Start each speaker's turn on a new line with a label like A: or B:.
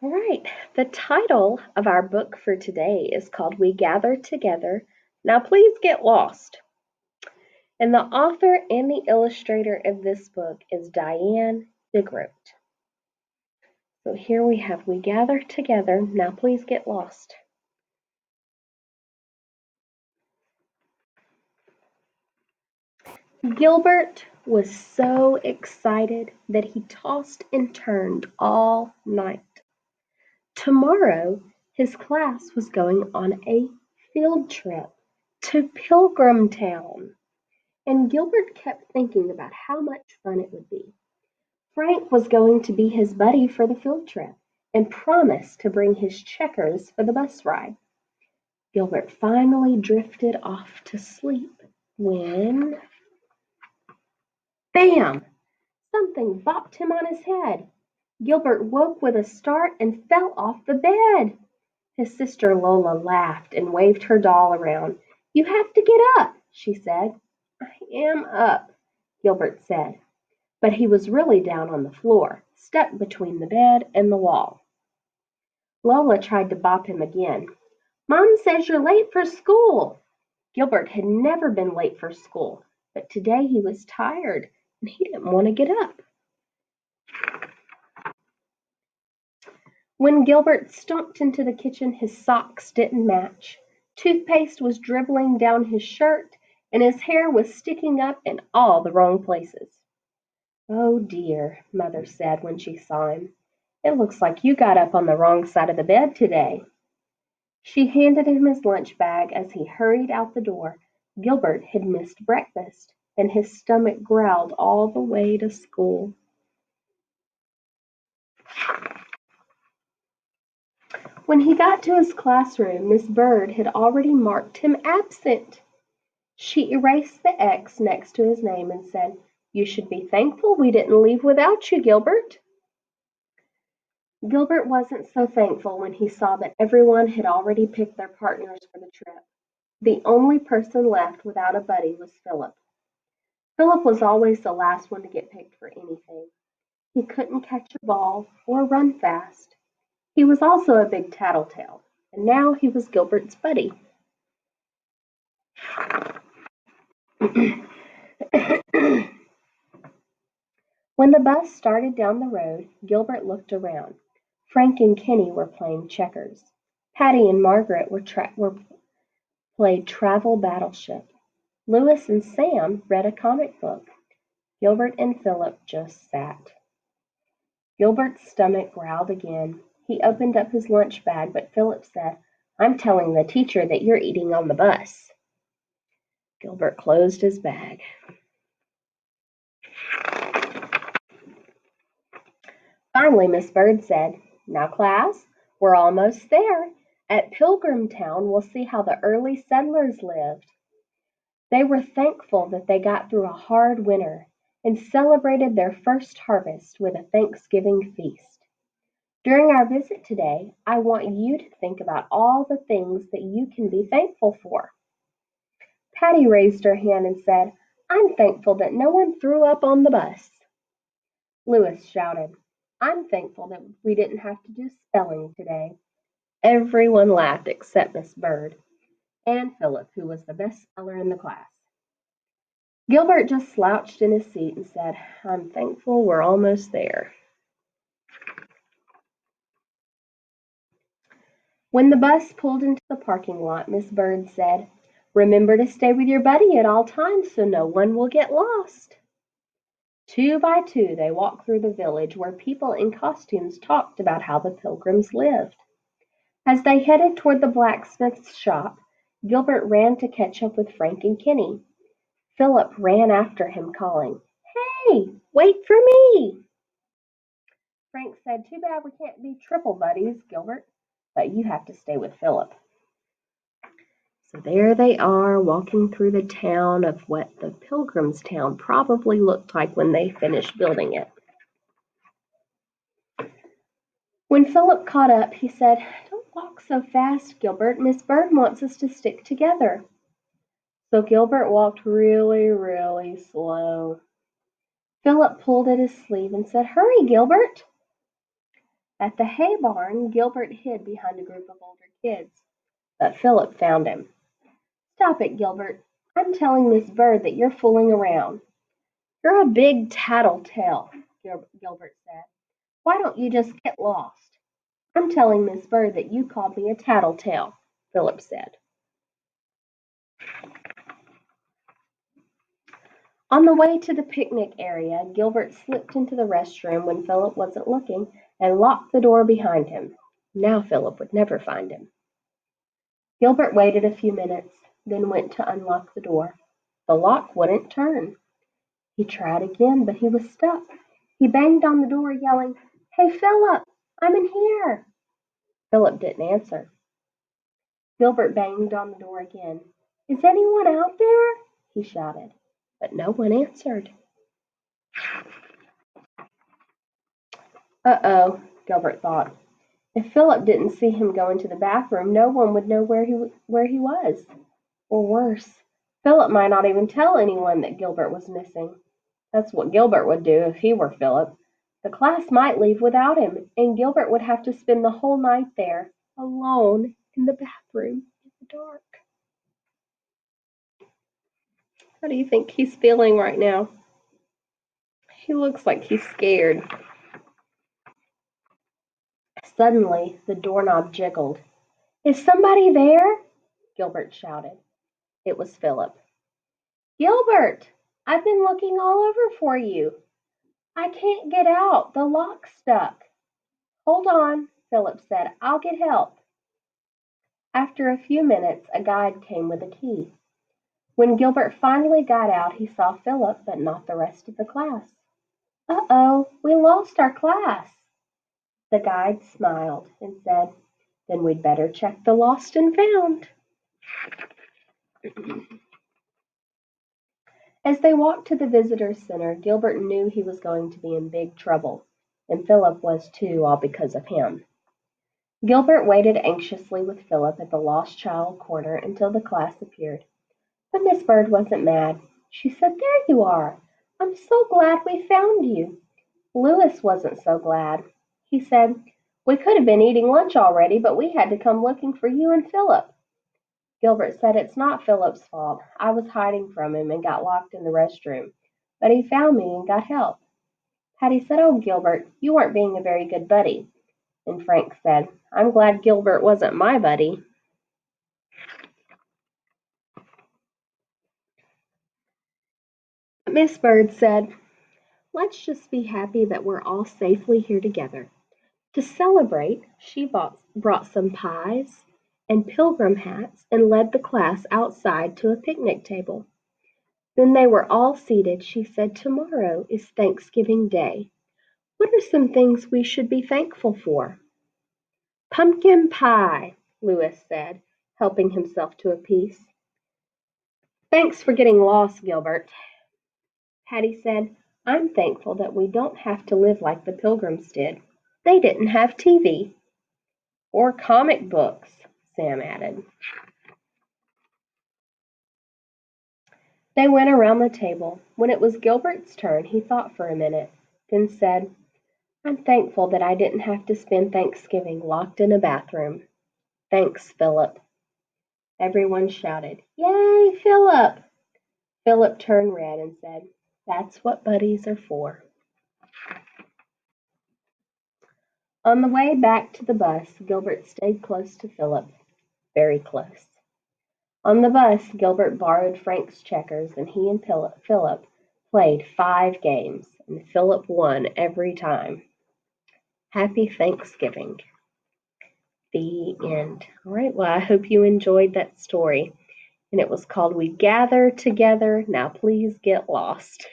A: All right, the title of our book for today is called We Gather Together. Now, please get lost. And the author and the illustrator of this book is Diane DeGroat. So here we have We Gather Together. Now, please get lost. Gilbert was so excited that he tossed and turned all night. Tomorrow, his class was going on a field trip to Pilgrim Town, and Gilbert kept thinking about how much fun it would be. Frank was going to be his buddy for the field trip and promised to bring his checkers for the bus ride. Gilbert finally drifted off to sleep when, bam! Something bopped him on his head. Gilbert woke with a start and fell off the bed. His sister Lola laughed and waved her doll around. "You have to get up," she said. "I am up," Gilbert said, but he was really down on the floor, stuck between the bed and the wall. Lola tried to bop him again. "Mom says you're late for school." Gilbert had never been late for school, but today he was tired and he didn't want to get up. When Gilbert stomped into the kitchen, his socks didn't match. Toothpaste was dribbling down his shirt, and his hair was sticking up in all the wrong places. "Oh dear," Mother said when she saw him. "It looks like you got up on the wrong side of the bed today." She handed him his lunch bag as he hurried out the door. Gilbert had missed breakfast, and his stomach growled all the way to school. When he got to his classroom, Miss Bird had already marked him absent. She erased the X next to his name and said, "You should be thankful we didn't leave without you, Gilbert." Gilbert wasn't so thankful when he saw that everyone had already picked their partners for the trip. The only person left without a buddy was Philip. Philip was always the last one to get picked for anything. He couldn't catch a ball or run fast. He was also a big tattletale, and now he was Gilbert's buddy. When the bus started down the road, Gilbert looked around. Frank and Kenny were playing checkers. Patty and Margaret were played Travel Battleship. Louis and Sam read a comic book. Gilbert and Philip just sat. Gilbert's stomach growled again. He opened up his lunch bag, but Philip said, "I'm telling the teacher that you're eating on the bus." Gilbert closed his bag. Finally, Miss Bird said, "Now, class, we're almost there. At Pilgrim Town, we'll see how the early settlers lived." They were thankful that they got through a hard winter and celebrated their first harvest with a Thanksgiving feast. During our visit today, I want you to think about all the things that you can be thankful for. Patty raised her hand and said, "I'm thankful that no one threw up on the bus." Louis shouted, "I'm thankful that we didn't have to do spelling today." Everyone laughed except Miss Bird and Philip, who was the best speller in the class. Gilbert just slouched in his seat and said, "I'm thankful we're almost there." When the bus pulled into the parking lot, Miss Bird said, "Remember to stay with your buddy at all times so no one will get lost." Two by two, they walked through the village where people in costumes talked about how the Pilgrims lived. As they headed toward the blacksmith's shop, Gilbert ran to catch up with Frank and Kenny. Philip ran after him, calling, "Hey, wait for me!" Frank said, "Too bad we can't be triple buddies, Gilbert, but you have to stay with Philip." So there they are, walking through the town of what the Pilgrims' town probably looked like when they finished building it. When Philip caught up, he said, "Don't walk so fast, Gilbert. Miss Bird wants us to stick together." So Gilbert walked really, really slow. Philip pulled at his sleeve and said, "Hurry, Gilbert." At the hay barn, Gilbert hid behind a group of older kids, but Philip found him. Stop it, Gilbert. I'm telling Miss Bird that you're fooling around. You're a big tattletale, Gilbert said. Why don't you just get lost? I'm telling Miss Bird that you called me a tattletale, Philip said. On the way to the picnic area, Gilbert slipped into the restroom when Philip wasn't looking and locked the door behind him. Now Philip would never find him. Gilbert waited a few minutes, then went to unlock the door. The lock wouldn't turn. He tried again, but he was stuck. He banged on the door, yelling, "Hey, Philip, I'm in here." Philip didn't answer. Gilbert banged on the door again. "Is anyone out there?" he shouted, but no one answered. Uh-oh, Gilbert thought. If Philip didn't see him go into the bathroom, no one would know where he was. Or worse, Philip might not even tell anyone that Gilbert was missing. That's what Gilbert would do if he were Philip. The class might leave without him, and Gilbert would have to spend the whole night there, alone, in the bathroom, in the dark. How do you think he's feeling right now? He looks like he's scared. Suddenly, the doorknob jiggled. "Is somebody there?" Gilbert shouted. It was Philip. "Gilbert, I've been looking all over for you. I can't get out. The lock's stuck." "Hold on," Philip said. "I'll get help." After a few minutes, a guide came with a key. When Gilbert finally got out, he saw Philip, but not the rest of the class. "Uh-oh, we lost our class." The guide smiled and said, "Then we'd better check the lost and found." As they walked to the visitor center, Gilbert knew he was going to be in big trouble, and Philip was too, all because of him. Gilbert waited anxiously with Philip at the lost child corner until the class appeared. But Miss Bird wasn't mad. She said, "There you are. I'm so glad we found you." Louis wasn't so glad. He said, "We could have been eating lunch already, but we had to come looking for you and Philip." Gilbert said, "It's not Philip's fault. I was hiding from him and got locked in the restroom. But he found me and got help." Patty said, "Oh, Gilbert, you weren't being a very good buddy." And Frank said, "I'm glad Gilbert wasn't my buddy." Miss Bird said, "Let's just be happy that we're all safely here together." To celebrate, she brought some pies and pilgrim hats and led the class outside to a picnic table. When they were all seated, she said, "Tomorrow is Thanksgiving Day. What are some things we should be thankful for?" "Pumpkin pie," Louis said, helping himself to a piece. "Thanks for getting lost, Gilbert." Patty said, "I'm thankful that we don't have to live like the Pilgrims did. They didn't have TV." "Or comic books," Sam added. They went around the table. When it was Gilbert's turn, he thought for a minute, then said, "I'm thankful that I didn't have to spend Thanksgiving locked in a bathroom." "Thanks, Philip." Everyone shouted, "Yay, Philip!" Philip turned red and said, "That's what buddies are for." On the way back to the bus, Gilbert stayed close to Philip, very close. On the bus, Gilbert borrowed Frank's checkers, and he and Philip played 5 games, and Philip won every time. Happy Thanksgiving. The end. All right, well, I hope you enjoyed that story. And it was called We Gather Together, Now Please Get Lost.